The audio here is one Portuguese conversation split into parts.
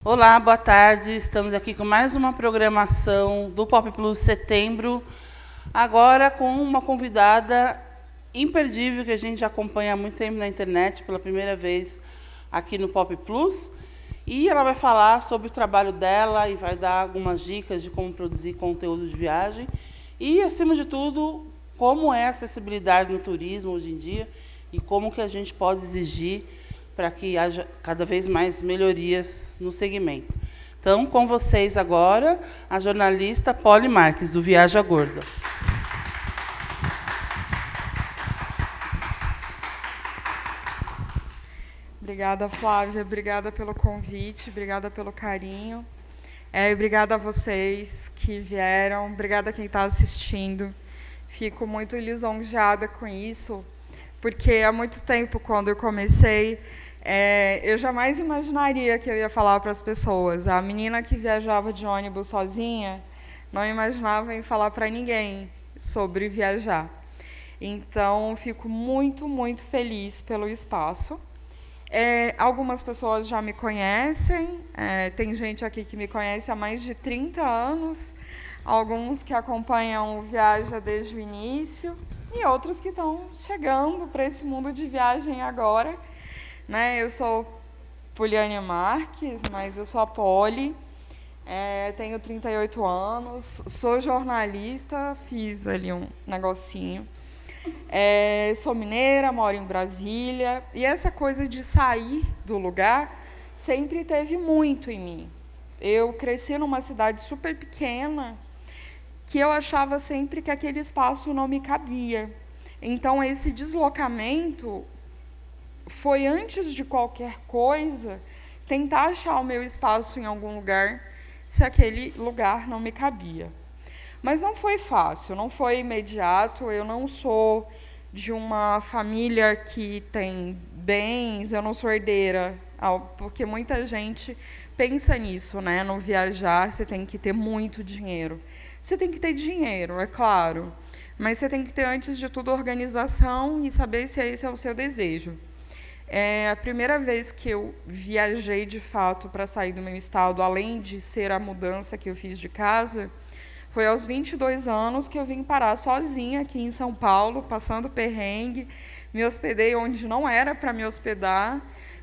Olá, boa tarde. Estamos aqui com mais uma programação do Pop Plus Setembro, agora com uma convidada imperdível que a gente já acompanha há muito tempo na internet, pela primeira vez aqui no Pop Plus. E ela vai falar sobre o trabalho dela e vai dar algumas dicas de como produzir conteúdo de viagem e, acima de tudo, como é a acessibilidade no turismo hoje em dia e como que a gente pode exigir para que haja cada vez mais melhorias no segmento. Então, com vocês agora, a jornalista Polly Marques, do Viaja Gorda. Obrigada, Flávia. Obrigada pelo convite, obrigada pelo carinho. Obrigada a vocês que vieram, obrigada a quem está assistindo. Fico muito lisonjeada com isso, porque há muito tempo, quando eu comecei, eu jamais imaginaria que eu ia falar para as pessoas. A menina que viajava de ônibus sozinha não imaginava em falar para ninguém sobre viajar. Então, fico muito, muito feliz pelo espaço. Algumas pessoas já me conhecem, tem gente aqui que me conhece há mais de 30 anos, alguns que acompanham o Viaja desde o início e outros que estão chegando para esse mundo de viagem agora. Eu sou Poliane Marques, mas eu sou a Polly, tenho 38 anos, sou jornalista, fiz ali um negocinho. Sou mineira, moro em Brasília, e essa coisa de sair do lugar sempre teve muito em mim. Eu cresci numa cidade super pequena, que eu achava sempre que aquele espaço não me cabia. Então, esse deslocamento foi, antes de qualquer coisa, tentar achar o meu espaço em algum lugar, se aquele lugar não me cabia. Mas não foi fácil, não foi imediato. Eu não sou de uma família que tem bens, eu não sou herdeira, porque muita gente pensa nisso, no viajar, você tem que ter muito dinheiro. Você tem que ter dinheiro, é claro, mas você tem que ter, antes de tudo, organização e saber se esse é o seu desejo. A primeira vez que eu viajei, de fato, para sair do meu estado, além de ser a mudança que eu fiz de casa, foi aos 22 anos que eu vim parar sozinha aqui em São Paulo, passando perrengue. Me hospedei onde não era para me hospedar,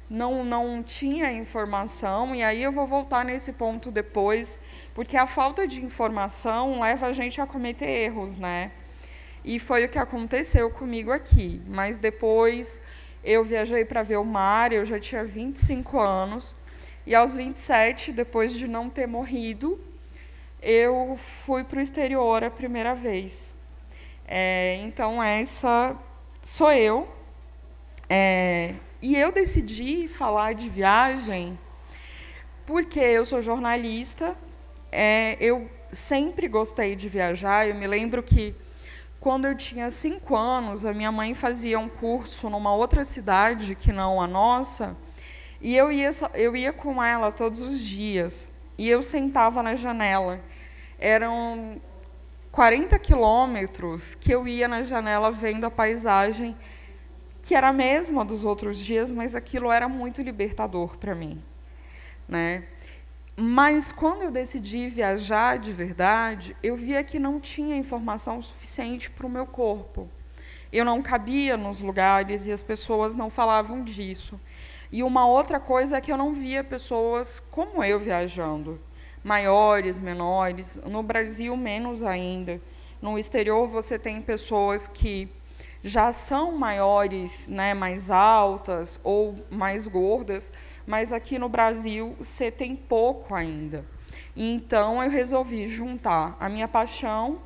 não tinha informação, e aí eu vou voltar nesse ponto depois, porque a falta de informação leva a gente a cometer erros, E foi o que aconteceu comigo aqui. Mas depois eu viajei para ver o mar, eu já tinha 25 anos, e aos 27, depois de não ter morrido, eu fui para o exterior a primeira vez. Então, essa sou eu. E eu decidi falar de viagem porque eu sou jornalista. Eu sempre gostei de viajar. Eu me lembro que, quando eu tinha 5 anos, a minha mãe fazia um curso numa outra cidade que não a nossa, e eu ia com ela todos os dias. E eu sentava na janela. Eram 40 quilômetros que eu ia na janela vendo a paisagem, que era a mesma dos outros dias, mas aquilo era muito libertador para mim. Mas, quando eu decidi viajar de verdade, eu via que não tinha informação suficiente para o meu corpo. Eu não cabia nos lugares e as pessoas não falavam disso. E uma outra coisa é que eu não via pessoas como eu viajando, maiores, menores. No Brasil, menos ainda. No exterior, você tem pessoas que já são maiores, mais altas ou mais gordas, mas aqui no Brasil você tem pouco ainda. Então, eu resolvi juntar a minha paixão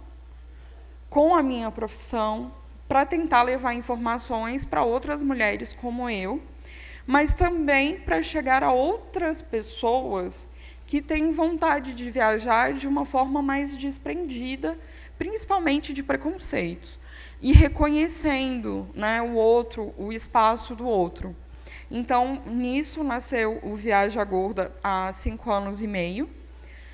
com a minha profissão para tentar levar informações para outras mulheres como eu, mas também para chegar a outras pessoas que têm vontade de viajar de uma forma mais desprendida, principalmente de preconceitos, e reconhecendo, o outro, o espaço do outro. Então, nisso nasceu o Viaja Gorda há 5 anos e meio,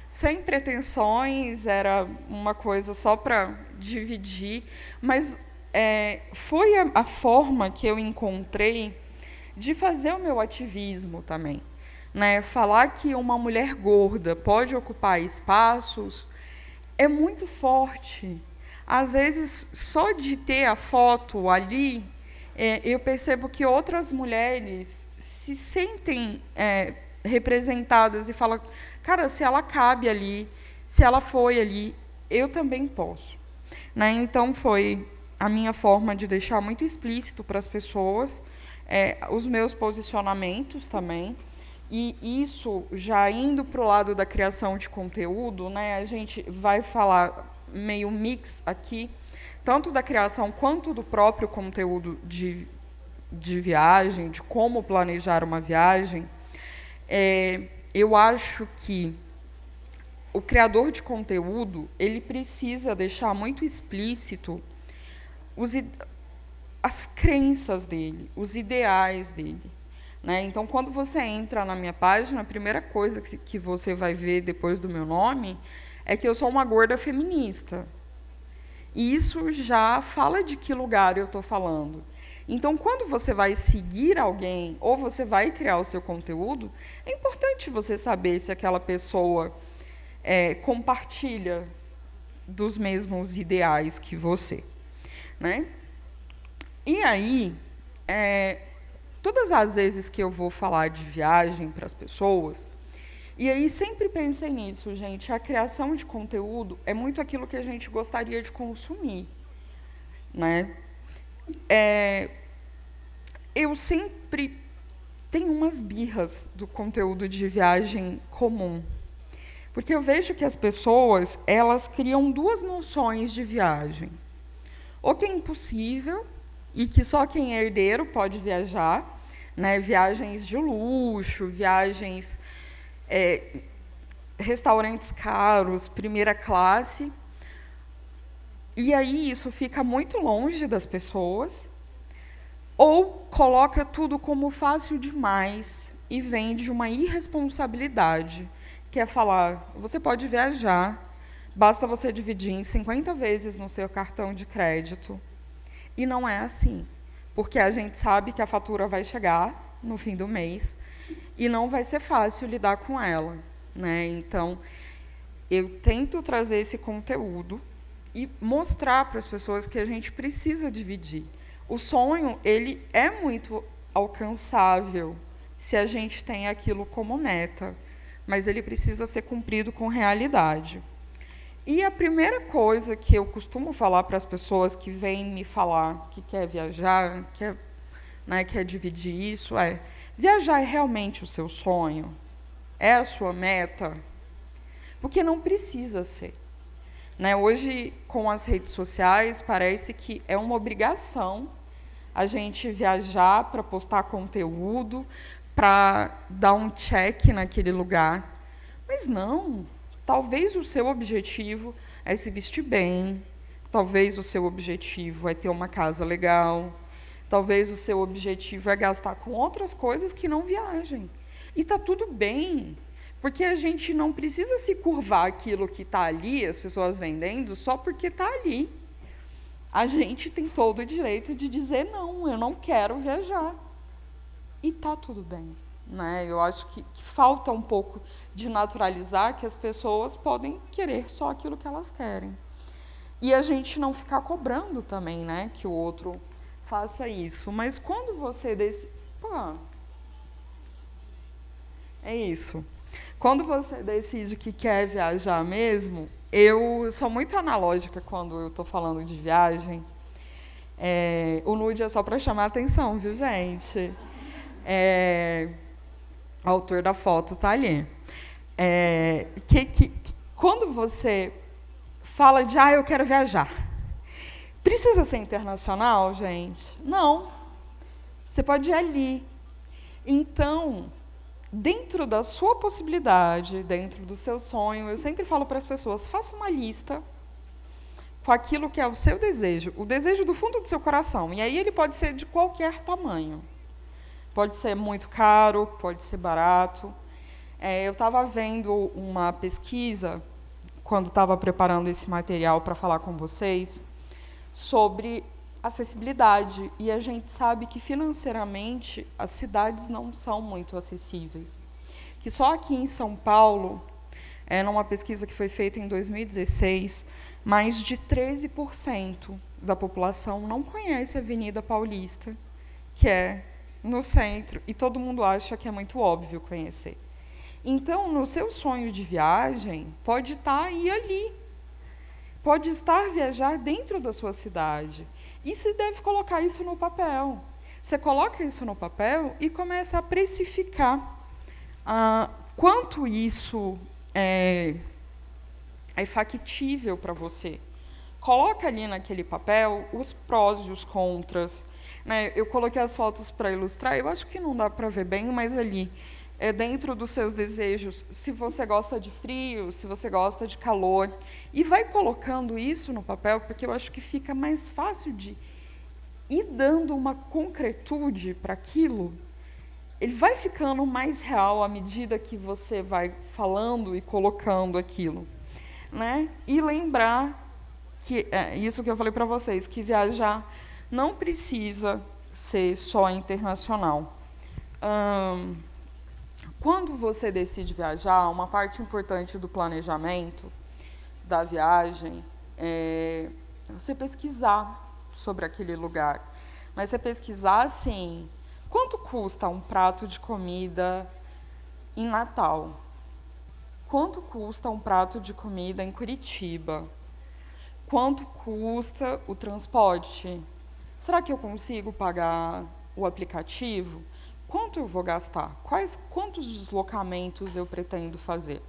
sem pretensões, era uma coisa só para dividir, mas foi a forma que eu encontrei de fazer o meu ativismo também. né? Falar que uma mulher gorda pode ocupar espaços é muito forte. Às vezes, só de ter a foto ali, eu percebo que outras mulheres se sentem representadas e falam, cara, se ela cabe ali, se ela foi ali, eu também posso. Né? Então, foi a minha forma de deixar muito explícito para as pessoas os meus posicionamentos também. E isso, já indo para o lado da criação de conteúdo, né, a gente vai falar meio mix aqui, tanto da criação quanto do próprio conteúdo de viagem, de como planejar uma viagem. Eu acho que o criador de conteúdo ele precisa deixar muito explícito as crenças dele, os ideais dele. Né? Então, quando você entra na minha página, a primeira coisa que você vai ver depois do meu nome é que eu sou uma gorda feminista. E isso já fala de que lugar eu estou falando. Então, quando você vai seguir alguém ou você vai criar o seu conteúdo, é importante você saber se aquela pessoa compartilha dos mesmos ideais que você. Né? E aí, todas as vezes que eu vou falar de viagem para as pessoas, e aí sempre pensei nisso, gente, a criação de conteúdo é muito aquilo que a gente gostaria de consumir. Né? Eu sempre tenho umas birras do conteúdo de viagem comum, porque eu vejo que as pessoas elas criam duas noções de viagem. Ou que é impossível, e que só quem é herdeiro pode viajar, né? Viagens de luxo, viagens, restaurantes caros, primeira classe. E aí isso fica muito longe das pessoas, ou coloca tudo como fácil demais e vende uma irresponsabilidade, que é falar, você pode viajar, basta você dividir em 50 vezes no seu cartão de crédito. E não é assim, porque a gente sabe que a fatura vai chegar no fim do mês e não vai ser fácil lidar com ela. Né? Então, eu tento trazer esse conteúdo e mostrar para as pessoas que a gente precisa dividir. O sonho ele é muito alcançável se a gente tem aquilo como meta, mas ele precisa ser cumprido com realidade. E a primeira coisa que eu costumo falar para as pessoas que vêm me falar que quer viajar, quer dividir isso, viajar é realmente o seu sonho? É a sua meta? Porque não precisa ser. Né? Hoje, com as redes sociais, parece que é uma obrigação a gente viajar para postar conteúdo, para dar um check naquele lugar. Mas não. Talvez o seu objetivo é se vestir bem, talvez o seu objetivo é ter uma casa legal, talvez o seu objetivo é gastar com outras coisas que não viagem. E está tudo bem, porque a gente não precisa se curvar aquilo que está ali, as pessoas vendendo, só porque está ali. A gente tem todo o direito de dizer, não, eu não quero viajar. E está tudo bem. Né? Eu acho que falta um pouco de naturalizar que as pessoas podem querer só aquilo que elas querem. E a gente não ficar cobrando também, né, que o outro faça isso. Mas quando você decide... É isso. Quando você decide que quer viajar mesmo, eu sou muito analógica quando eu estou falando de viagem. O nude é só para chamar a atenção, viu, gente? O autor da foto está ali. Quando você fala de, eu quero viajar, precisa ser internacional, gente? Não. Você pode ir ali. Então, dentro da sua possibilidade, dentro do seu sonho, eu sempre falo para as pessoas, faça uma lista com aquilo que é o seu desejo, o desejo do fundo do seu coração. E aí ele pode ser de qualquer tamanho. Pode ser muito caro, pode ser barato. Eu estava vendo uma pesquisa, quando estava preparando esse material para falar com vocês, sobre acessibilidade. E a gente sabe que, financeiramente, as cidades não são muito acessíveis. que só aqui em São Paulo, numa pesquisa que foi feita em 2016, mais de 13% da população não conhece a Avenida Paulista, que é no centro, e todo mundo acha que é muito óbvio conhecer. Então, no seu sonho de viagem, pode estar aí ali. Pode estar viajar dentro da sua cidade. E se deve colocar isso no papel. Você coloca isso no papel e começa a precificar quanto isso é factível para você. Coloca ali naquele papel os prós e os contras. Né? Eu coloquei as fotos para ilustrar, eu acho que não dá para ver bem, mas ali, dentro dos seus desejos, se você gosta de frio, se você gosta de calor, e vai colocando isso no papel, porque eu acho que fica mais fácil de ir dando uma concretude para aquilo. Ele vai ficando mais real à medida que você vai falando e colocando aquilo. Né? E lembrar que isso que eu falei para vocês, que viajar não precisa ser só internacional. Quando você decide viajar, uma parte importante do planejamento da viagem é você pesquisar sobre aquele lugar. Mas você pesquisar, assim, quanto custa um prato de comida em Natal? Quanto custa um prato de comida em Curitiba? Quanto custa o transporte? Será que eu consigo pagar o aplicativo? Quanto eu vou gastar? Quantos deslocamentos eu pretendo fazer?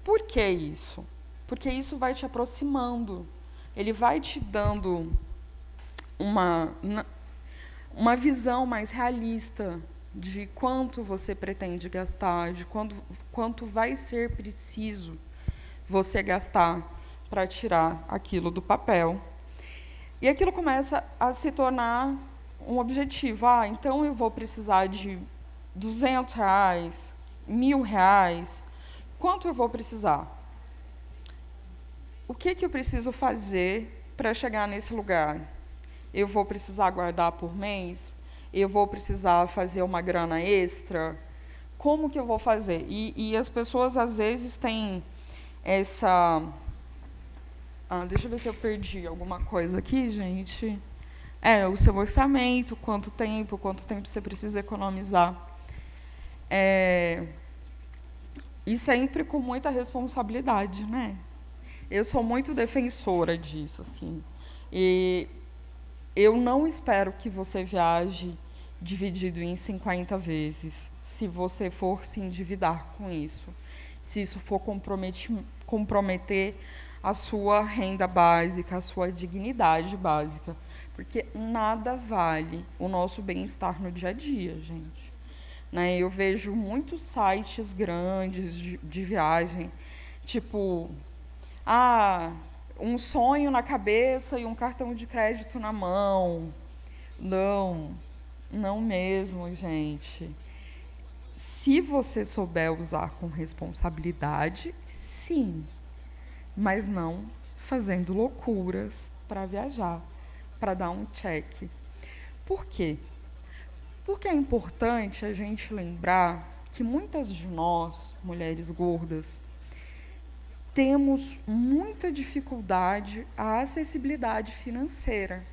Por que isso? Porque isso vai te aproximando. Ele vai te dando uma visão mais realista de quanto você pretende gastar, de quanto vai ser preciso você gastar para tirar aquilo do papel. E aquilo começa a se tornar um objetivo. Então eu vou precisar de R$200, R$1.000. Quanto eu vou precisar? O que eu preciso fazer para chegar nesse lugar? Eu vou precisar guardar por mês? Eu vou precisar fazer uma grana extra? Como que eu vou fazer? E as pessoas, às vezes, têm essa... deixa eu ver se eu perdi alguma coisa aqui, gente. O seu orçamento, quanto tempo você precisa economizar. E sempre com muita responsabilidade, né? Eu sou muito defensora disso, assim. E eu não espero que você viaje dividido em 50 vezes, se você for se endividar com isso, se isso for comprometer a sua renda básica, a sua dignidade básica, porque nada vale o nosso bem-estar no dia a dia, gente. Né? Eu vejo muitos sites grandes de viagem, tipo, um sonho na cabeça e um cartão de crédito na mão. Não mesmo, gente. Se você souber usar com responsabilidade, sim, mas não fazendo loucuras para viajar, para dar um check. Por quê? Porque é importante a gente lembrar que muitas de nós, mulheres gordas, temos muita dificuldade à acessibilidade financeira,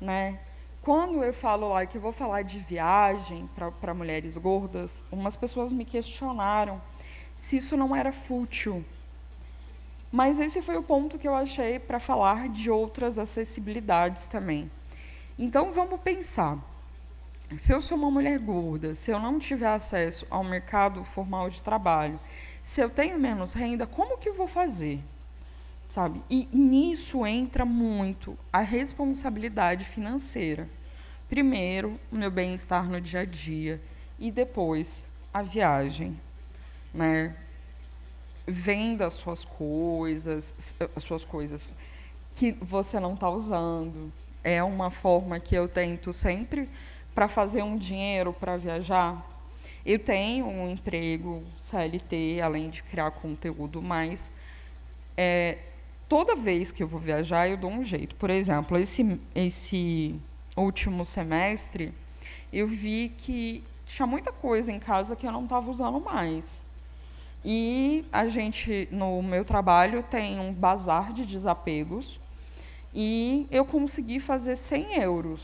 né? Quando eu falo lá que eu vou falar de viagem para mulheres gordas, umas pessoas me questionaram se isso não era fútil. Mas esse foi o ponto que eu achei para falar de outras acessibilidades também. Então, vamos pensar. Se eu sou uma mulher gorda, se eu não tiver acesso ao mercado formal de trabalho, se eu tenho menos renda, como que eu vou fazer? Sabe? E nisso entra muito a responsabilidade financeira. Primeiro, o meu bem-estar no dia a dia e depois a viagem, né? Venda as suas coisas que você não está usando. É uma forma que eu tento sempre para fazer um dinheiro para viajar. Eu tenho um emprego CLT, além de criar conteúdo, mas toda vez que eu vou viajar, eu dou um jeito. Por exemplo, esse último semestre, eu vi que tinha muita coisa em casa que eu não estava usando mais. E a gente, no meu trabalho, tem um bazar de desapegos e eu consegui fazer 100 euros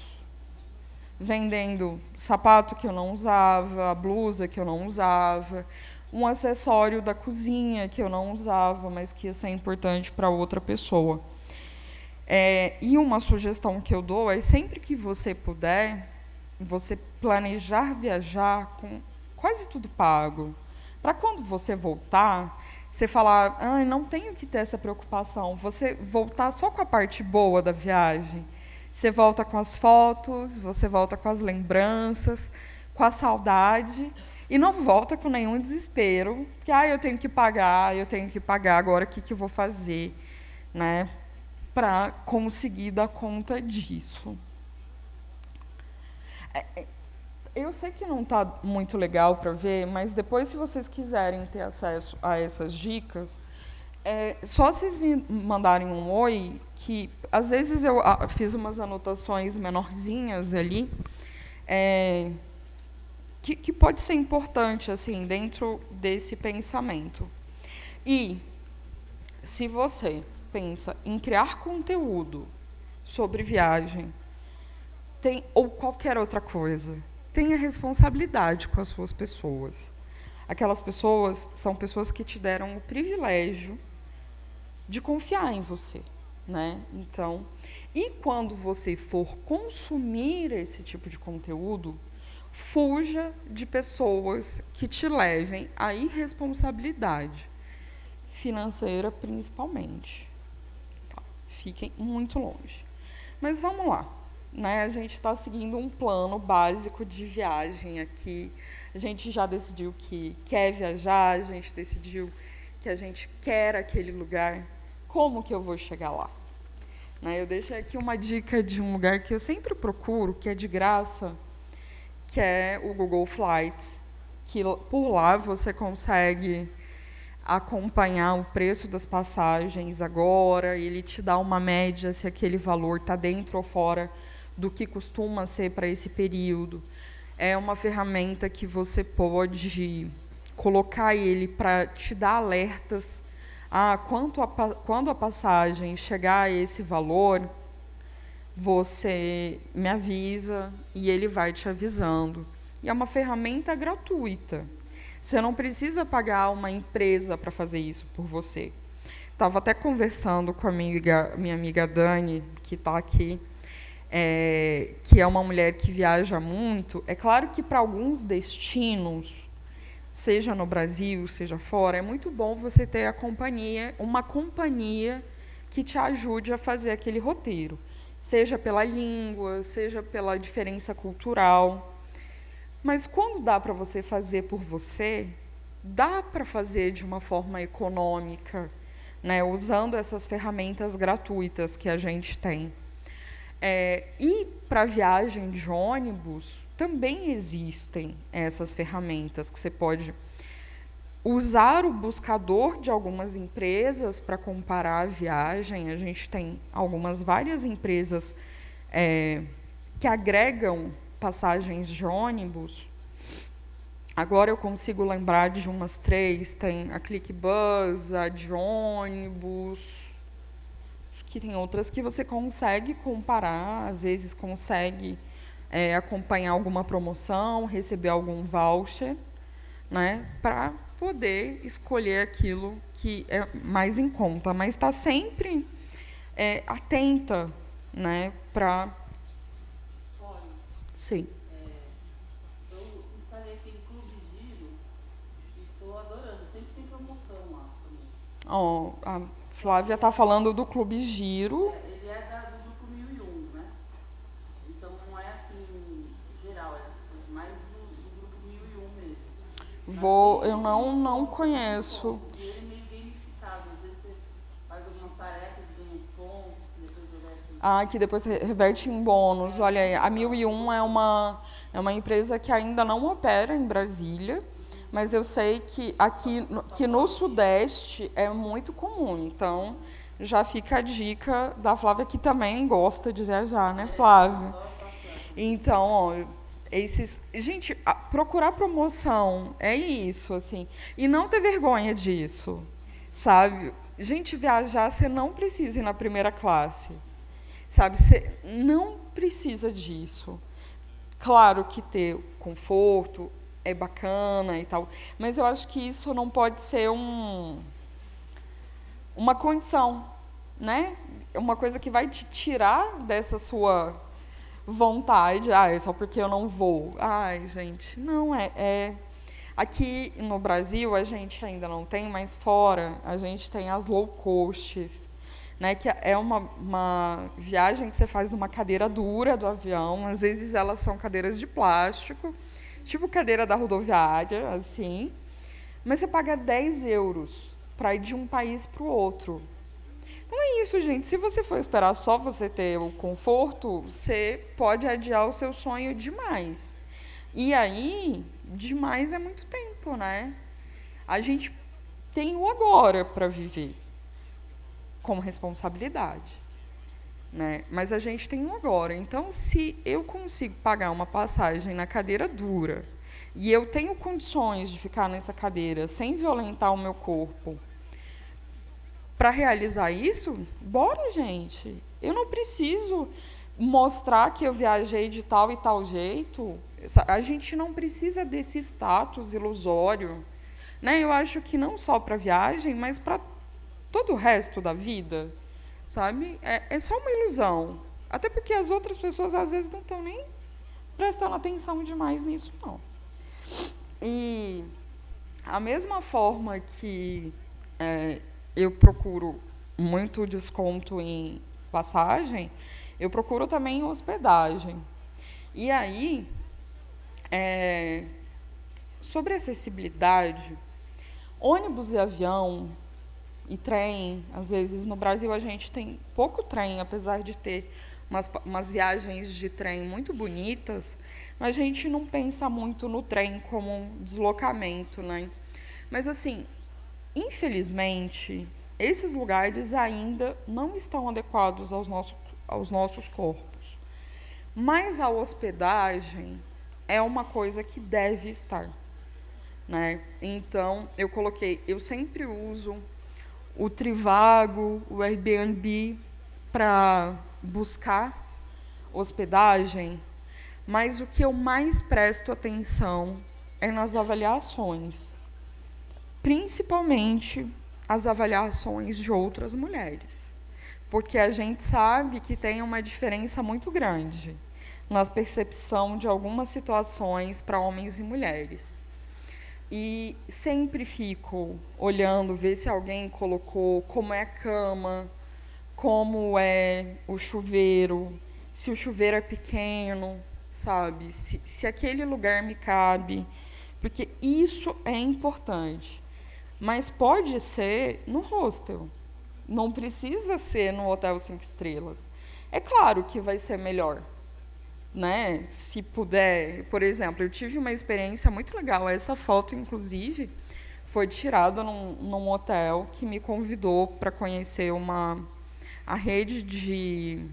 vendendo sapato que eu não usava, blusa que eu não usava, um acessório da cozinha que eu não usava, mas que ia ser importante para outra pessoa. E uma sugestão que eu dou é, sempre que você puder, você planejar viajar com quase tudo pago. Para quando você voltar, você falar, não tenho que ter essa preocupação. Você voltar só com a parte boa da viagem. Você volta com as fotos, você volta com as lembranças, com a saudade, e não volta com nenhum desespero, que eu tenho que pagar, agora o que eu vou fazer, né, para conseguir dar conta disso. Eu sei que não está muito legal para ver, mas depois, se vocês quiserem ter acesso a essas dicas, só vocês me mandarem um oi, que às vezes eu fiz umas anotações menorzinhas ali, que pode ser importante assim, dentro desse pensamento. E, se você pensa em criar conteúdo sobre viagem, ou qualquer outra coisa, tenha responsabilidade com as suas pessoas. Aquelas pessoas são pessoas que te deram o privilégio de confiar em você, né? Então, e quando você for consumir esse tipo de conteúdo, fuja de pessoas que te levem à irresponsabilidade financeira, principalmente. Tá? Fiquem muito longe. Mas vamos lá. Né, a gente está seguindo um plano básico de viagem aqui. A gente já decidiu que quer viajar, a gente decidiu que a gente quer aquele lugar. Como que eu vou chegar lá? Né, eu deixei aqui uma dica de um lugar que eu sempre procuro, que é de graça, que é o Google Flights, que por lá você consegue acompanhar o preço das passagens agora, e ele te dá uma média se aquele valor está dentro ou fora do que costuma ser para esse período. É uma ferramenta que você pode colocar ele para te dar alertas. Quando a passagem chegar a esse valor, você me avisa e ele vai te avisando. E é uma ferramenta gratuita. Você não precisa pagar uma empresa para fazer isso por você. Estava até conversando com a minha amiga Dani, que está aqui, que é uma mulher que viaja muito. É claro que para alguns destinos, seja no Brasil, seja fora, é muito bom você ter uma companhia que te ajude a fazer aquele roteiro, seja pela língua, seja pela diferença cultural. Mas quando dá para você fazer por você, dá para fazer de uma forma econômica, né, usando essas ferramentas gratuitas que a gente tem. E para viagem de ônibus, também existem essas ferramentas que você pode usar o buscador de algumas empresas para comparar a viagem. A gente tem várias empresas que agregam passagens de ônibus. Agora eu consigo lembrar de umas 3. Tem a ClickBus, a de ônibus. Acho que tem outras que você consegue comparar, às vezes consegue acompanhar alguma promoção, receber algum voucher, né, para poder escolher aquilo que é mais em conta. Mas está sempre atenta, né, para... Sim. Eu instalei aquele Clube Giro e estou adorando. Sempre tem promoção lá também. A Flávia está falando do Clube Giro. Ele é do Grupo 1001, né? Então não é assim geral, é mais do Grupo 1001 mesmo. Eu não conheço. E ele é meio gamificado. Às vezes você faz algumas tarefas, ganha uns pontos, que depois reverte em bônus. Olha aí, a 1001 é uma empresa que ainda não opera em Brasília, mas eu sei que aqui que no Sudeste é muito comum. Então, já fica a dica da Flávia, que também gosta de viajar, né, Flávia? Então, Gente, procurar promoção é isso, assim. E não ter vergonha disso, sabe? Gente, viajar, você não precisa ir na primeira classe, sabe? Você não precisa disso. Claro que ter conforto é bacana e tal, mas eu acho que isso não pode ser uma condição, né? É uma coisa que vai te tirar dessa sua vontade. É só porque eu não vou. Ai, gente, não é. Aqui no Brasil a gente ainda não tem, mas fora a gente tem as low costs, né? Que é uma viagem que você faz numa cadeira dura do avião. Às vezes elas são cadeiras de plástico, tipo cadeira da rodoviária, assim. Mas você paga 10 euros para ir de um país para o outro. Então é isso, gente. Se você for esperar só você ter o conforto, você pode adiar o seu sonho demais. E aí, demais é muito tempo, né? A gente tem o agora para viver com responsabilidade, né? Mas a gente tem o agora. Então, se eu consigo pagar uma passagem na cadeira dura e eu tenho condições de ficar nessa cadeira sem violentar o meu corpo, para realizar isso, bora, gente. Eu não preciso mostrar que eu viajei de tal e tal jeito. A gente não precisa desse status ilusório, né? Eu acho que não só para viagem, mas para todo o resto da vida, sabe? É só uma ilusão. Até porque as outras pessoas, às vezes, não estão nem prestando atenção demais nisso, não. E a mesma forma que eu procuro muito desconto em passagem, eu procuro também em hospedagem. E aí, sobre acessibilidade, ônibus e avião e trem, às vezes no Brasil a gente tem pouco trem, apesar de ter umas viagens de trem muito bonitas, mas a gente não pensa muito no trem como um deslocamento, né? Mas assim, infelizmente, esses lugares ainda não estão adequados aos nossos corpos. Mas a hospedagem é uma coisa que deve estar, né? Então, eu sempre uso o Trivago, o Airbnb para buscar hospedagem, mas o que eu mais presto atenção é nas avaliações. Principalmente as avaliações de outras mulheres, porque a gente sabe que tem uma diferença muito grande na percepção de algumas situações para homens e mulheres. E sempre fico olhando, ver se alguém colocou como é a cama, como é o chuveiro, se o chuveiro é pequeno, sabe? Se aquele lugar me cabe, porque isso é importante. Mas pode ser no hostel. Não precisa ser no hotel 5 estrelas. É claro que vai ser melhor, né? Se puder. Por exemplo, eu tive uma experiência muito legal. Essa foto, inclusive, foi tirada num hotel que me convidou para conhecer a rede de...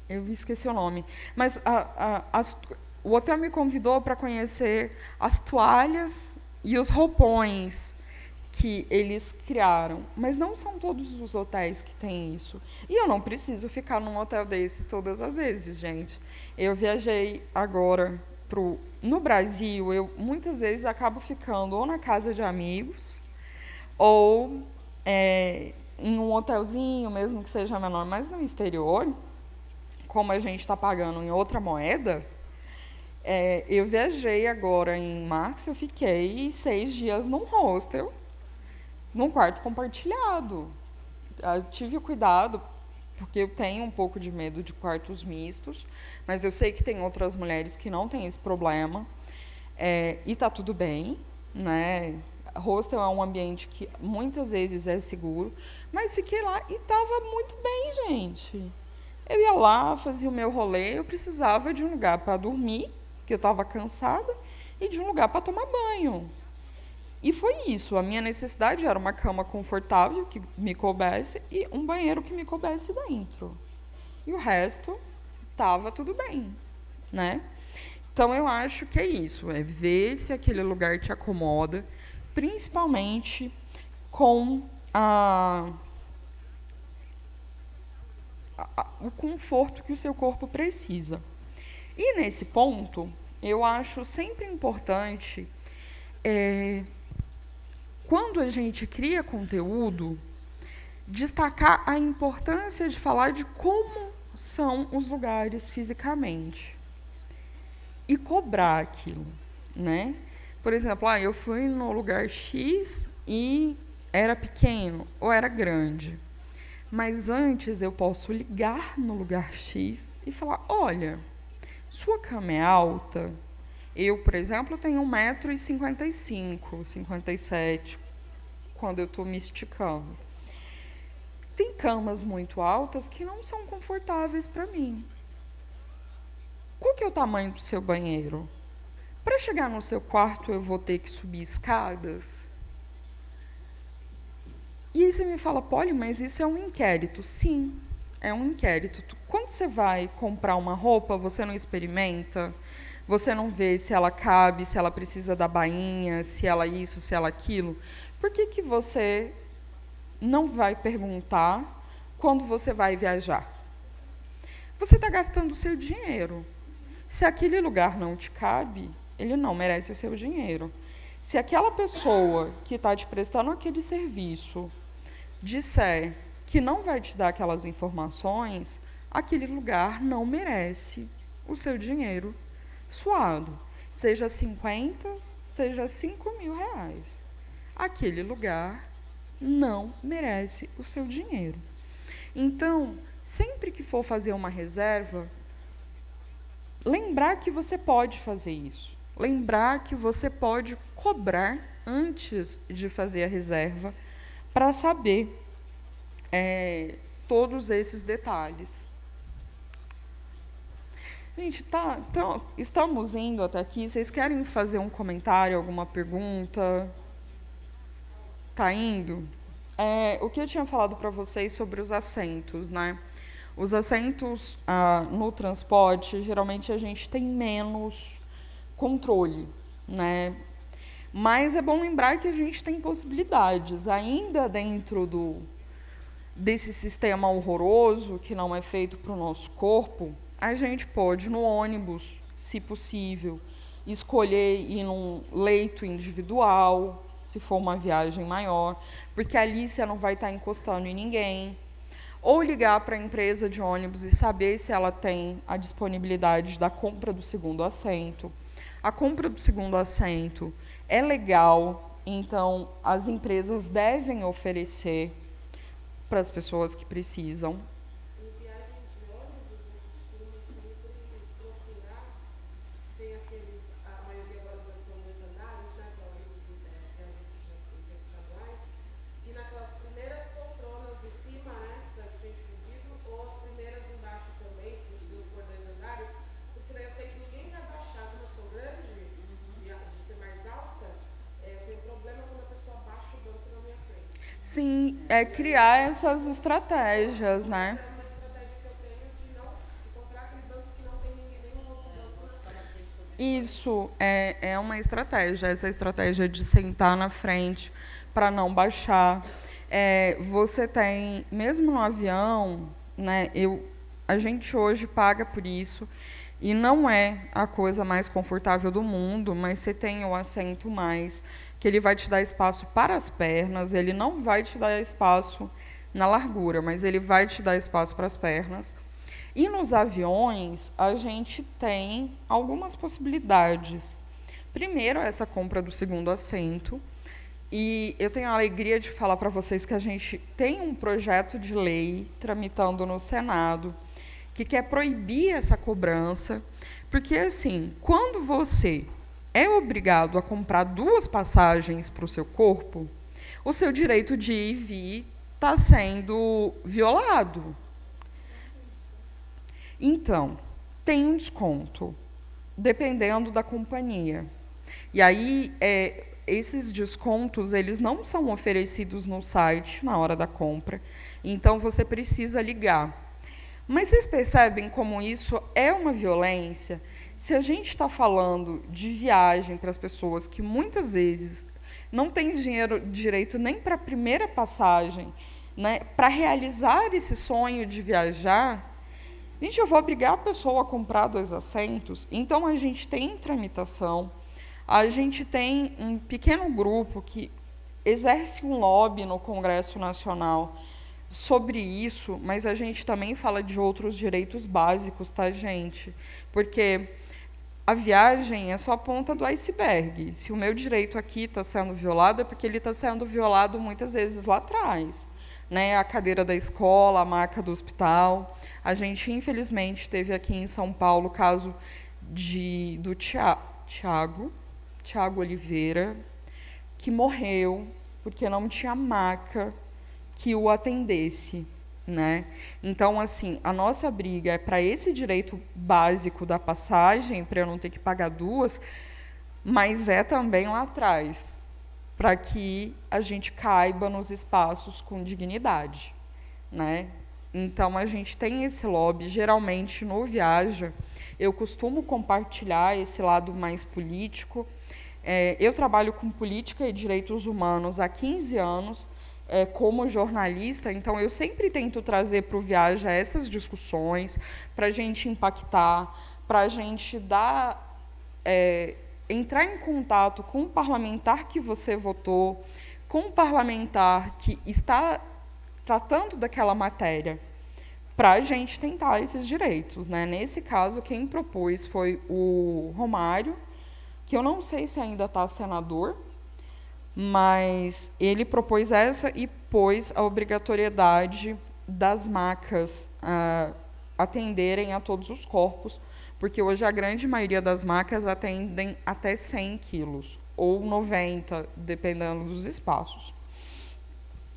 eu esqueci o nome. Mas o hotel me convidou para conhecer as toalhas e os roupões que eles criaram. Mas não são todos os hotéis que têm isso. E eu não preciso ficar num hotel desse todas as vezes, gente. Eu viajei agora no Brasil, eu muitas vezes acabo ficando ou na casa de amigos ou em um hotelzinho, mesmo que seja menor, mas no exterior, como a gente está pagando em outra moeda. Eu viajei agora em março, eu fiquei 6 dias num hostel, num quarto compartilhado. Eu tive cuidado, porque eu tenho um pouco de medo de quartos mistos, mas eu sei que tem outras mulheres que não têm esse problema, e está tudo bem, né? Hostel é um ambiente que muitas vezes é seguro, mas fiquei lá e estava muito bem, gente. Eu ia lá, fazia o meu rolê, eu precisava de um lugar para dormir, que eu estava cansada, e de um lugar para tomar banho. E foi isso. A minha necessidade era uma cama confortável, que me coubesse, e um banheiro que me coubesse dentro. E o resto estava tudo bem, né? Então, eu acho que é isso, é ver se aquele lugar te acomoda, principalmente com o conforto que o seu corpo precisa. E, nesse ponto, eu acho sempre importante, quando a gente cria conteúdo, destacar a importância de falar de como são os lugares fisicamente. E cobrar aquilo, né? Por exemplo, eu fui no lugar X e era pequeno ou era grande. Mas antes eu posso ligar no lugar X e falar, olha, sua cama é alta. Eu, por exemplo, tenho 1,55 m, 57 quando eu estou me esticando. Tem camas muito altas que não são confortáveis para mim. Qual que é o tamanho do seu banheiro? Para chegar no seu quarto, eu vou ter que subir escadas? E aí você me fala, Poli, mas isso é um inquérito. Sim, é um inquérito. Quando você vai comprar uma roupa, você não experimenta, você não vê se ela cabe, se ela precisa da bainha, se ela isso, se ela aquilo. Por que você não vai perguntar quando você vai viajar? Você está gastando o seu dinheiro. Se aquele lugar não te cabe, ele não merece o seu dinheiro. Se aquela pessoa que está te prestando aquele serviço disser que não vai te dar aquelas informações, aquele lugar não merece o seu dinheiro suado. Seja 50, seja 5.000 reais. Aquele lugar não merece o seu dinheiro. Então, sempre que for fazer uma reserva, lembrar que você pode fazer isso. Lembrar que você pode cobrar antes de fazer a reserva para saber todos esses detalhes. Gente, então, estamos indo até aqui. Vocês querem fazer um comentário, alguma pergunta? Tá indo? O que eu tinha falado para vocês sobre os assentos, né? Os assentos no transporte, geralmente a gente tem menos controle, né? Mas é bom lembrar que a gente tem possibilidades. Ainda dentro desse sistema horroroso, que não é feito para o nosso corpo, a gente pode, no ônibus, se possível, escolher ir num leito individual, se for uma viagem maior, porque ali você não vai estar encostando em ninguém. Ou ligar para a empresa de ônibus e saber se ela tem a disponibilidade da compra do segundo assento. A compra do segundo assento é legal, então as empresas devem oferecer para as pessoas que precisam. Em viagem de ônibus, costuma sempre procurar, tem aqueles, a maioria agora são 2 andares, né, que é o ônibus estaduais, e naquelas primeiras poltronas de cima, né, que tem fugido, ou as primeiras embaixo também, dos 2 andares, porque daí eu sei que ninguém vai baixar, como eu sou grande, de ser mais alta, eu tenho problema quando a pessoa baixa o banco na minha frente. Sim, é criar essas estratégias, né? É uma estratégia que eu tenho de comprar aquele banco que não tem nenhum outro banco na frente. Isso é uma estratégia, essa estratégia de sentar na frente para não baixar. Você tem, mesmo no avião, né, a gente hoje paga por isso, e não é a coisa mais confortável do mundo, mas você tem o assento mais, que ele vai te dar espaço para as pernas, ele não vai te dar espaço na largura, mas ele vai te dar espaço para as pernas. E nos aviões, a gente tem algumas possibilidades. Primeiro, essa compra do segundo assento. E eu tenho a alegria de falar para vocês que a gente tem um projeto de lei tramitando no Senado que quer proibir essa cobrança, porque, assim, quando você é obrigado a comprar 2 passagens para o seu corpo, o seu direito de ir e vir está sendo violado. Então, tem um desconto, dependendo da companhia. E aí, esses descontos, eles não são oferecidos no site na hora da compra, então você precisa ligar. Mas vocês percebem como isso é uma violência? Se a gente está falando de viagem para as pessoas que muitas vezes não têm dinheiro direito nem para a primeira passagem, né, para realizar esse sonho de viajar, gente, eu vou obrigar a pessoa a comprar 2 assentos. Então, a gente tem tramitação, a gente tem um pequeno grupo que exerce um lobby no Congresso Nacional sobre isso, mas a gente também fala de outros direitos básicos, tá, gente? Porque a viagem é só a ponta do iceberg. Se o meu direito aqui está sendo violado, é porque ele está sendo violado muitas vezes lá atrás, né? A cadeira da escola, a maca do hospital. A gente, infelizmente, teve aqui em São Paulo o caso do Tiago Oliveira, que morreu porque não tinha maca que o atendesse, né? Então, assim, a nossa briga é para esse direito básico da passagem, para eu não ter que pagar 2, mas é também lá atrás, para que a gente caiba nos espaços com dignidade, né? Então, a gente tem esse lobby. Geralmente, no Viaja, eu costumo compartilhar esse lado mais político. Eu trabalho com política e direitos humanos há 15 anos, como jornalista, então eu sempre tento trazer para o Viaja essas discussões, para a gente impactar, para a gente entrar em contato com o parlamentar que você votou, com o parlamentar que está tratando daquela matéria, para a gente tentar esses direitos, né? Nesse caso, quem propôs foi o Romário, que eu não sei se ainda está senador, mas ele propôs essa e pôs a obrigatoriedade das macas atenderem a todos os corpos, porque hoje a grande maioria das macas atendem até 100 quilos, ou 90, dependendo dos espaços,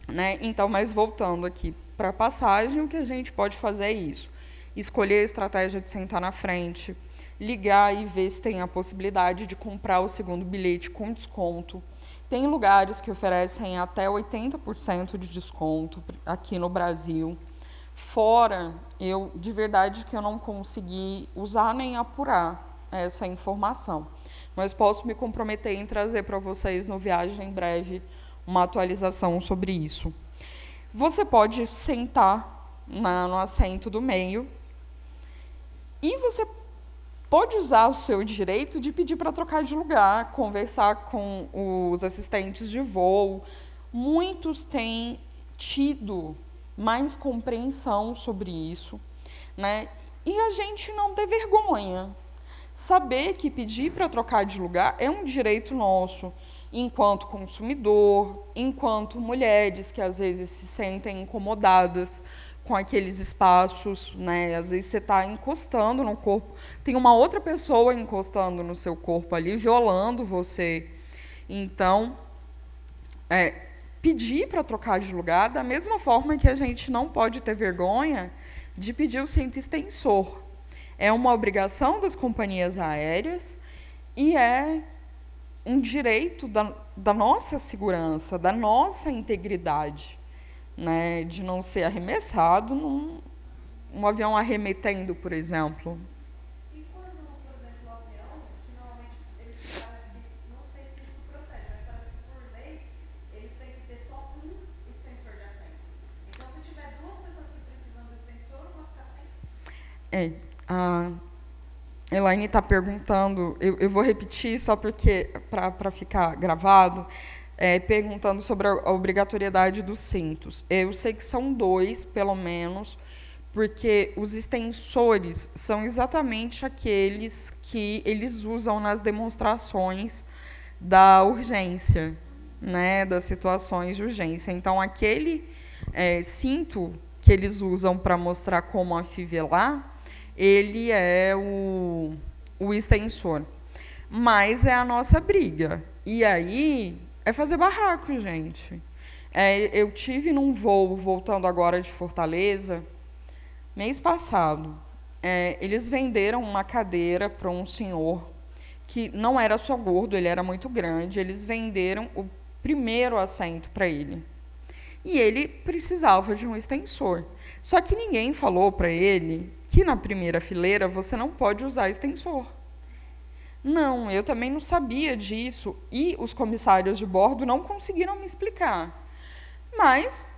né? Então, mas voltando aqui para a passagem, o que a gente pode fazer é isso: escolher a estratégia de sentar na frente, ligar e ver se tem a possibilidade de comprar o segundo bilhete com desconto. Tem lugares que oferecem até 80% de desconto aqui no Brasil. Fora, de verdade que eu não consegui usar nem apurar essa informação, mas posso me comprometer em trazer para vocês no Viagem em breve uma atualização sobre isso. Você pode sentar no assento do meio e você pode usar o seu direito de pedir para trocar de lugar, conversar com os assistentes de voo. Muitos têm tido mais compreensão sobre isso, né? E a gente não ter vergonha. Saber que pedir para trocar de lugar é um direito nosso, enquanto consumidor, enquanto mulheres que às vezes se sentem incomodadas com aqueles espaços, né? Às vezes você está encostando no corpo, tem uma outra pessoa encostando no seu corpo ali, violando você. Então, pedir para trocar de lugar, da mesma forma que a gente não pode ter vergonha de pedir o cinto extensor. É uma obrigação das companhias aéreas e é um direito da nossa segurança, da nossa integridade, né, de não ser arremessado um avião arremetendo, por exemplo. E quando, por exemplo, o avião, que normalmente eles parecem, não sei se isso procede, mas parece que por lei eles têm que ter só um extensor de assento. Então, se tiver 2 pessoas que precisam do extensor, uma ficar sem. A Elaine está perguntando, eu vou repetir só porque para ficar gravado, perguntando sobre a obrigatoriedade dos cintos. Eu sei que são 2, pelo menos, porque os extensores são exatamente aqueles que eles usam nas demonstrações da urgência, né, das situações de urgência. Então, aquele cinto que eles usam para mostrar como afivelar, ele é o extensor. Mas é a nossa briga. E aí é fazer barraco, gente. Eu tive num voo, voltando agora de Fortaleza, mês passado. Eles venderam uma cadeira para um senhor que não era só gordo, ele era muito grande. Eles venderam o primeiro assento para ele. E ele precisava de um extensor. Só que ninguém falou para ele que na primeira fileira você não pode usar extensor. Não, eu também não sabia disso e os comissários de bordo não conseguiram me explicar. Mas,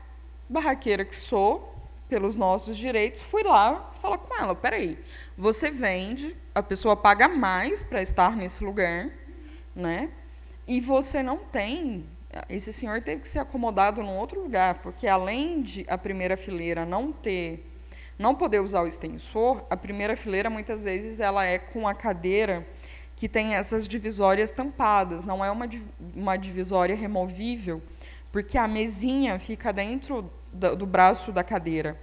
barraqueira que sou, pelos nossos direitos, fui lá falar com ela, peraí, você vende, a pessoa paga mais para estar nesse lugar, né? E você não tem, esse senhor teve que ser acomodado num outro lugar, porque além de a primeira fileira não poder usar o extensor, a primeira fileira muitas vezes ela é com a cadeira que tem essas divisórias tampadas, não é uma divisória removível, porque a mesinha fica dentro do braço da cadeira.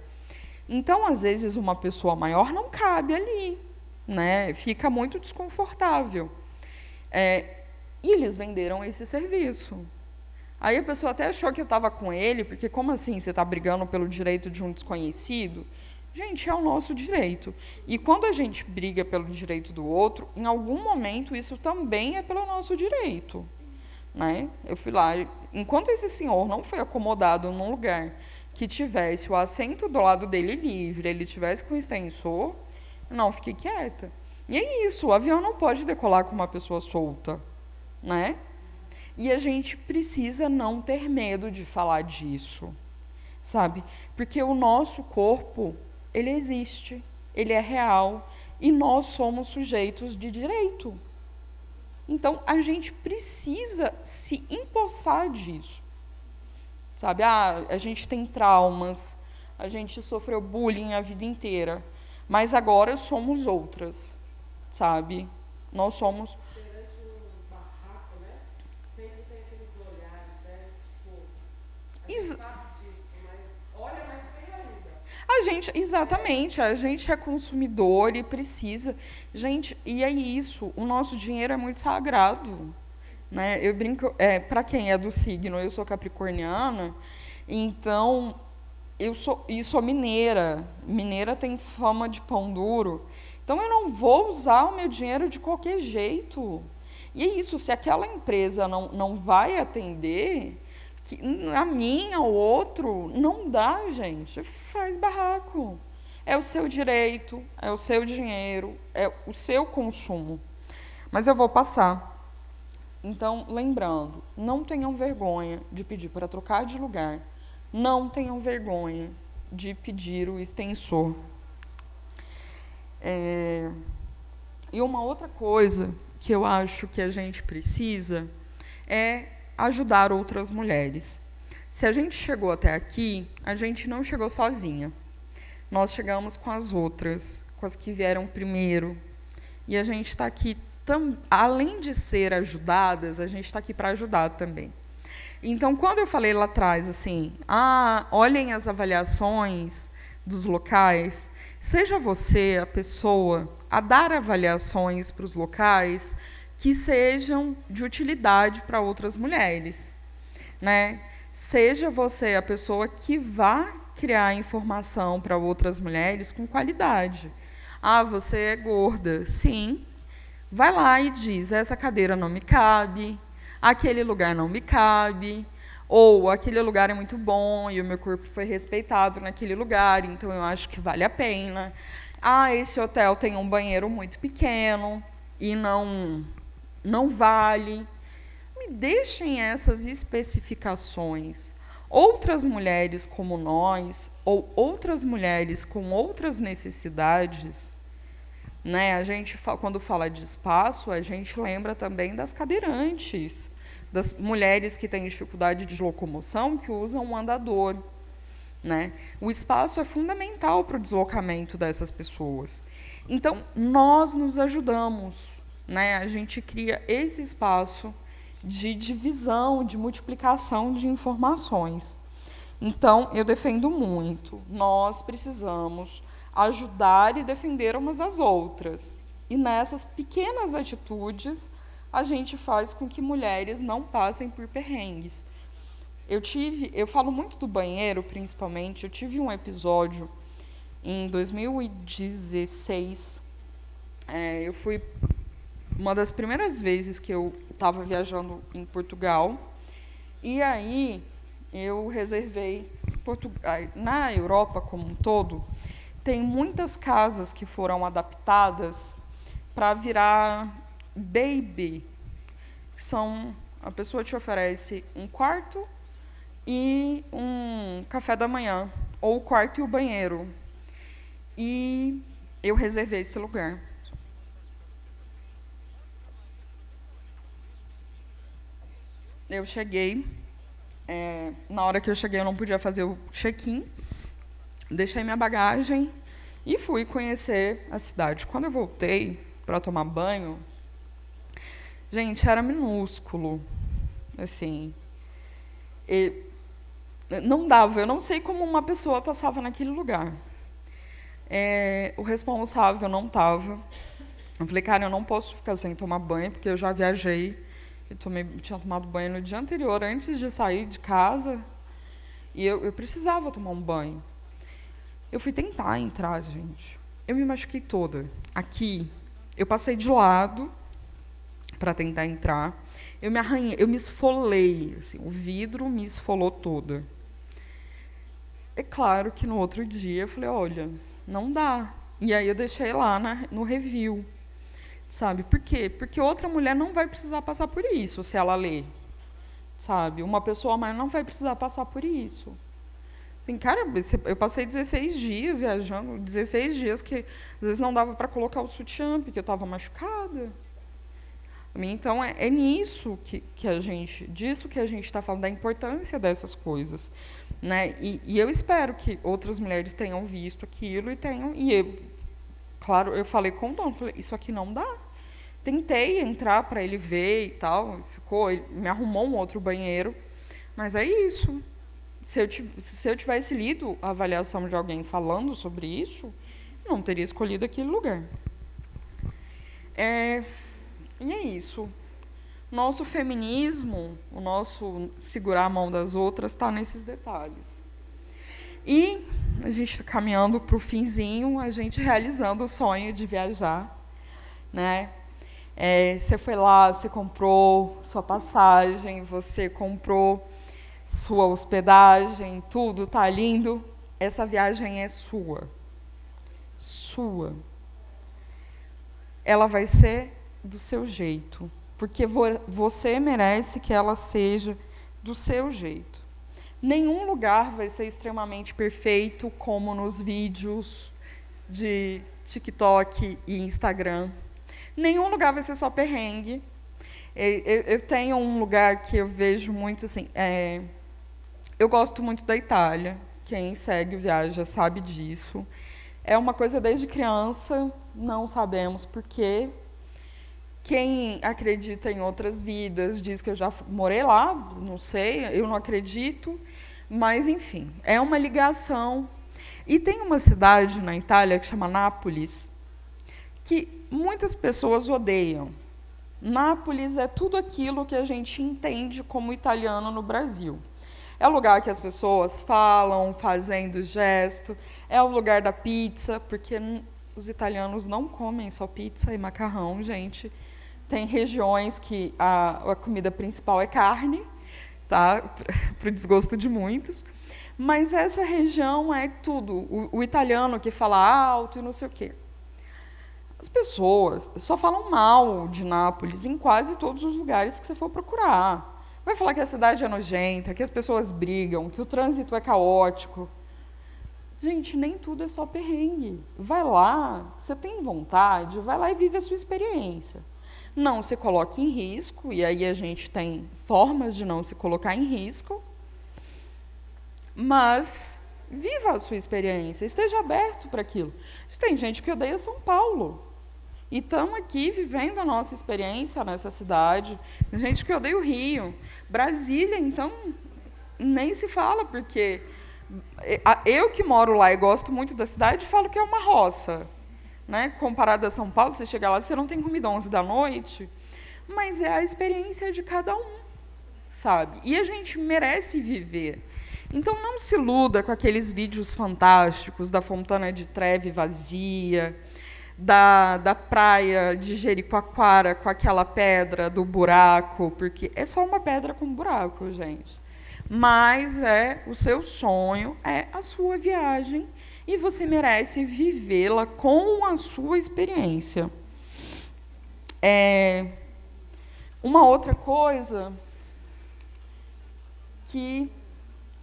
Então, às vezes, uma pessoa maior não cabe ali, né? Fica muito desconfortável. E eles venderam esse serviço. Aí a pessoa até achou que eu estava com ele, porque como assim você está brigando pelo direito de um desconhecido? Gente, é o nosso direito. E quando a gente briga pelo direito do outro, em algum momento isso também é pelo nosso direito. Né? Eu fui lá, enquanto esse senhor não foi acomodado num lugar que tivesse o assento do lado dele livre, ele tivesse com extensor, não, fiquei quieta. E é isso, o avião não pode decolar com uma pessoa solta. Né? E a gente precisa não ter medo de falar disso. Sabe? Porque o nosso corpo, ele existe, ele é real, e nós somos sujeitos de direito. Então, a gente precisa se empossar disso. Sabe? A gente tem traumas, a gente sofreu bullying a vida inteira, mas agora somos outras, sabe? Nós somos... Perante um barraco, né? Sempre tem aqueles olhares, né? Tipo, a gente sabe disso, mas olha mais feio ainda. Exatamente, a gente é consumidor e precisa. Gente, e é isso, o nosso dinheiro é muito sagrado. Né? Eu brinco, para quem é do signo, eu sou capricorniana, então eu sou mineira. Mineira tem fama de pão duro. Então eu não vou usar o meu dinheiro de qualquer jeito. E é isso, se aquela empresa não vai atender, a mim, ao outro, não dá, gente. Faz barraco. É o seu direito, é o seu dinheiro, é o seu consumo. Mas eu vou passar. Então, lembrando, não tenham vergonha de pedir para trocar de lugar. Não tenham vergonha de pedir o extensor. E uma outra coisa que eu acho que a gente precisa é ajudar outras mulheres. Se a gente chegou até aqui, a gente não chegou sozinha. Nós chegamos com as outras, com as que vieram primeiro. E a gente está aqui, além de ser ajudadas, a gente está aqui para ajudar também. Então, quando eu falei lá atrás, assim, olhem as avaliações dos locais, seja você a pessoa a dar avaliações para os locais que sejam de utilidade para outras mulheres. Né? Seja você a pessoa que vá criar informação para outras mulheres com qualidade. Você é gorda. Sim. Vai lá e diz, essa cadeira não me cabe, aquele lugar não me cabe, ou aquele lugar é muito bom e o meu corpo foi respeitado naquele lugar, então eu acho que vale a pena. Esse hotel tem um banheiro muito pequeno e não vale. Me deixem essas especificações. Outras mulheres como nós, ou outras mulheres com outras necessidades, né? A gente, quando fala de espaço, a gente lembra também das cadeirantes, das mulheres que têm dificuldade de locomoção, que usam um andador. Né? O espaço é fundamental para o deslocamento dessas pessoas. Então, nós nos ajudamos. Né? A gente cria esse espaço de divisão, de multiplicação de informações. Então, eu defendo muito. Nós precisamos ajudar e defender umas às outras. E nessas pequenas atitudes, a gente faz com que mulheres não passem por perrengues. Eu falo muito do banheiro, principalmente. Eu tive um episódio em 2016. Eu fui uma das primeiras vezes que eu estava viajando em Portugal. E aí eu reservei na Europa como um todo, tem muitas casas que foram adaptadas para virar baby, que são, a pessoa te oferece um quarto e um café da manhã, ou o quarto e o banheiro. E eu reservei esse lugar. Eu cheguei, na hora que eu cheguei eu não podia fazer o check-in, deixei minha bagagem e fui conhecer a cidade. Quando eu voltei para tomar banho, gente, era minúsculo, assim, não dava, eu não sei como uma pessoa passava naquele lugar. O responsável não estava. Eu falei, cara, eu não posso ficar sem tomar banho, porque eu já viajei. Tinha tomado banho no dia anterior, antes de sair de casa, e eu precisava tomar um banho. Eu fui tentar entrar, gente. Eu me machuquei toda. Aqui, eu passei de lado para tentar entrar. Eu me arranhei, eu me esfolei. Assim, o vidro me esfolou toda. É claro que no outro dia eu falei, olha, não dá. E aí eu deixei lá no review. Sabe? Por quê? Porque outra mulher não vai precisar passar por isso, se ela ler. Sabe? Uma pessoa mais não vai precisar passar por isso. Tem, cara, eu passei 16 dias viajando, 16 dias que às vezes não dava para colocar o sutiã, porque eu estava machucada. Então, é nisso que a gente, disso que a gente está falando, da importância dessas coisas. Né? E eu espero que outras mulheres tenham visto aquilo e tenham... Claro, eu falei com o dono, falei, isso aqui não dá. Tentei entrar para ele ver e tal, ele me arrumou um outro banheiro, mas é isso. Se eu tivesse lido a avaliação de alguém falando sobre isso, não teria escolhido aquele lugar. E é isso. Nosso feminismo, o nosso segurar a mão das outras, está nesses detalhes. E a gente está caminhando para o finzinho, a gente realizando o sonho de viajar. Né? Você foi lá, você comprou sua passagem, você comprou sua hospedagem, tudo está lindo. Essa viagem é sua. Sua. Ela vai ser do seu jeito, porque você merece que ela seja do seu jeito. Nenhum lugar vai ser extremamente perfeito, como nos vídeos de TikTok e Instagram. Nenhum lugar vai ser só perrengue. Eu tenho um lugar que eu vejo muito assim... eu gosto muito da Itália. Quem segue Viaja sabe disso. É uma coisa desde criança, não sabemos por quê. Quem acredita em outras vidas diz que eu já morei lá, não sei, eu não acredito. Mas, enfim, é uma ligação. E tem uma cidade na Itália que chama Nápoles, que muitas pessoas odeiam. Nápoles é tudo aquilo que a gente entende como italiano no Brasil. É o lugar que as pessoas falam, fazendo gesto. É o lugar da pizza, porque os italianos não comem só pizza e macarrão, gente. Tem regiões que a comida principal é carne, tá? Para o desgosto de muitos. Mas essa região é tudo. O italiano que fala alto e não sei o quê. As pessoas só falam mal de Nápoles em quase todos os lugares que você for procurar. Vai falar que a cidade é nojenta, que as pessoas brigam, que o trânsito é caótico. Gente, nem tudo é só perrengue. Vai lá, você tem vontade, vai lá e vive a sua experiência. Não se coloque em risco, e aí a gente tem formas de não se colocar em risco, mas viva a sua experiência, esteja aberto para aquilo. Tem gente que odeia São Paulo, e estamos aqui vivendo a nossa experiência nessa cidade. Tem gente que odeia o Rio. Brasília, então, nem se fala, porque eu que moro lá e gosto muito da cidade, falo que é uma roça. Né? Comparado a São Paulo, você chega lá, você não tem comida 11 da noite, mas é a experiência de cada um, sabe? E a gente merece viver. Então, não se iluda com aqueles vídeos fantásticos da Fontana de Trevi vazia, da praia de Jericoacoara com aquela pedra do buraco, porque é só uma pedra com buraco, gente. Mas o seu sonho, é a sua viagem, e você merece vivê-la com a sua experiência. Uma outra coisa que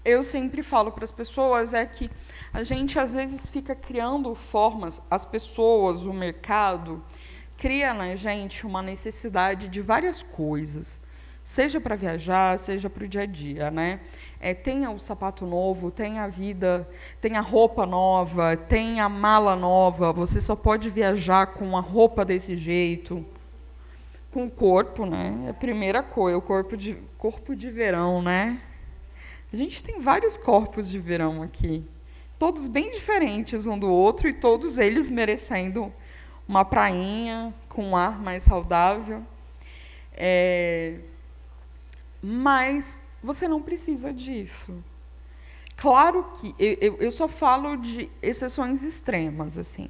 eu sempre falo para as pessoas é que a gente, às vezes, fica criando formas, as pessoas, o mercado, cria na gente uma necessidade de várias coisas, seja para viajar, seja para o dia a dia, né? Tenha o sapato novo, tenha a vida, tenha a roupa nova, tenha a mala nova, você só pode viajar com a roupa desse jeito, com o corpo, né? É a primeira coisa, o corpo de verão, né? A gente tem vários corpos de verão aqui, todos bem diferentes um do outro e todos eles merecendo uma prainha com um ar mais saudável. Mas você não precisa disso. Claro que eu só falo de exceções extremas, assim.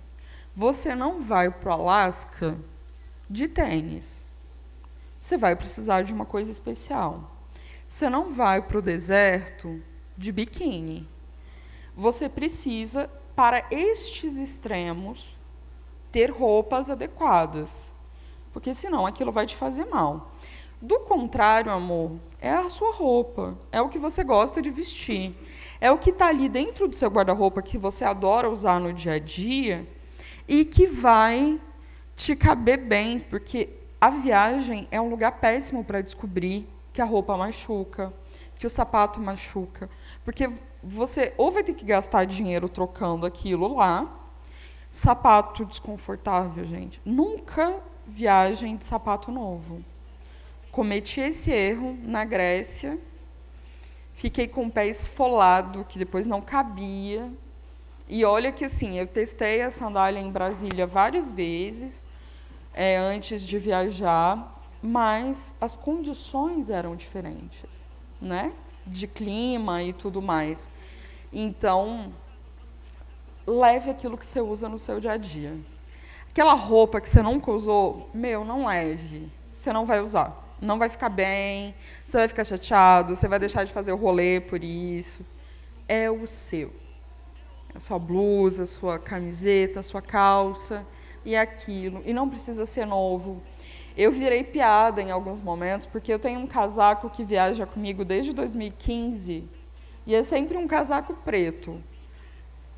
Você não vai para o Alasca de tênis. Você vai precisar de uma coisa especial. Você não vai para o deserto de biquíni. Você precisa, para estes extremos, ter roupas adequadas, porque senão aquilo vai te fazer mal. Do contrário, amor, é a sua roupa, é o que você gosta de vestir, é o que está ali dentro do seu guarda-roupa que você adora usar no dia a dia e que vai te caber bem, porque a viagem é um lugar péssimo para descobrir que a roupa machuca, que o sapato machuca, porque você ou vai ter que gastar dinheiro trocando aquilo lá. Sapato desconfortável, gente. Nunca viagem de sapato novo. Cometi esse erro na Grécia. Fiquei com o pé esfolado, que depois não cabia. E olha que, assim, eu testei a sandália em Brasília várias vezes, antes de viajar, mas as condições eram diferentes, né? De clima e tudo mais. Então, leve aquilo que você usa no seu dia a dia. Aquela roupa que você nunca usou, não leve. Você não vai usar. Não vai ficar bem, você vai ficar chateado, você vai deixar de fazer o rolê por isso. É o seu. A sua blusa, a sua camiseta, a sua calça e aquilo. E não precisa ser novo. Eu virei piada em alguns momentos, porque eu tenho um casaco que viaja comigo desde 2015, e é sempre um casaco preto.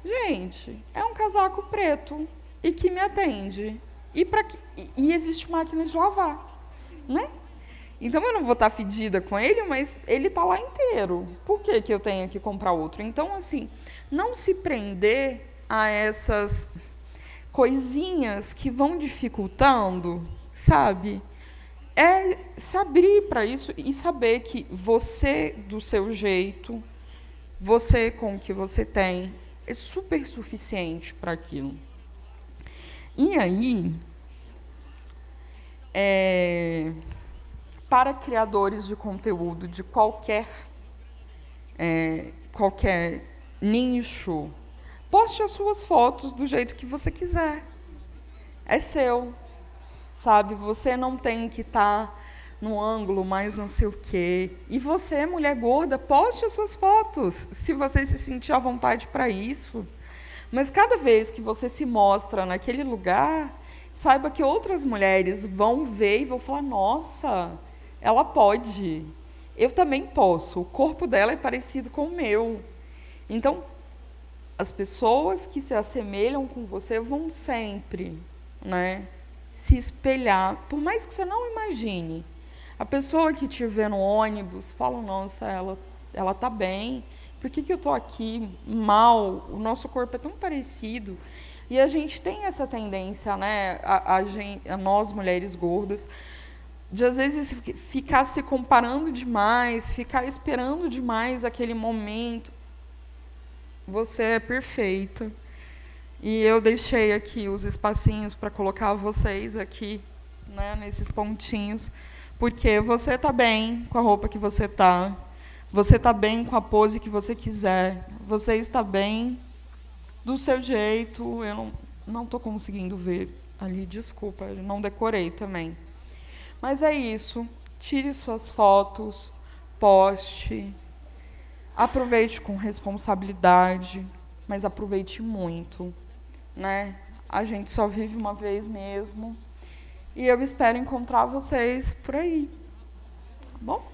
Gente, é um casaco preto e que me atende. E existe máquina de lavar, né? Então, eu não vou estar fedida com ele, mas ele está lá inteiro. Por que eu tenho que comprar outro? Então, assim, não se prender a essas coisinhas que vão dificultando, sabe? É se abrir para isso e saber que você, do seu jeito, você com o que você tem, é super suficiente para aquilo. E aí, para criadores de conteúdo de qualquer nicho, poste as suas fotos do jeito que você quiser. É seu, sabe? Você não tem que estar no ângulo mais não sei o quê. E você, mulher gorda, poste as suas fotos, se você se sentir à vontade para isso. Mas cada vez que você se mostra naquele lugar, saiba que outras mulheres vão ver e vão falar, nossa, ela pode. Eu também posso. O corpo dela é parecido com o meu. Então, as pessoas que se assemelham com você vão sempre, né, se espelhar, por mais que você não imagine. A pessoa que te vê no ônibus fala, nossa, ela está bem, por que eu estou aqui mal? O nosso corpo é tão parecido. E a gente tem essa tendência, né, a nós, mulheres gordas, de, às vezes, ficar se comparando demais, ficar esperando demais aquele momento. Você é perfeita. E eu deixei aqui os espacinhos para colocar vocês aqui, né, nesses pontinhos, porque você está bem com a roupa que você está, você está bem com a pose que você quiser, você está bem do seu jeito. Eu não estou conseguindo ver ali, desculpa, eu não decorei também. Mas é isso, tire suas fotos, poste, Aproveite com responsabilidade, mas aproveite muito, né? A gente só vive uma vez mesmo. E eu espero encontrar vocês por aí. Tá bom?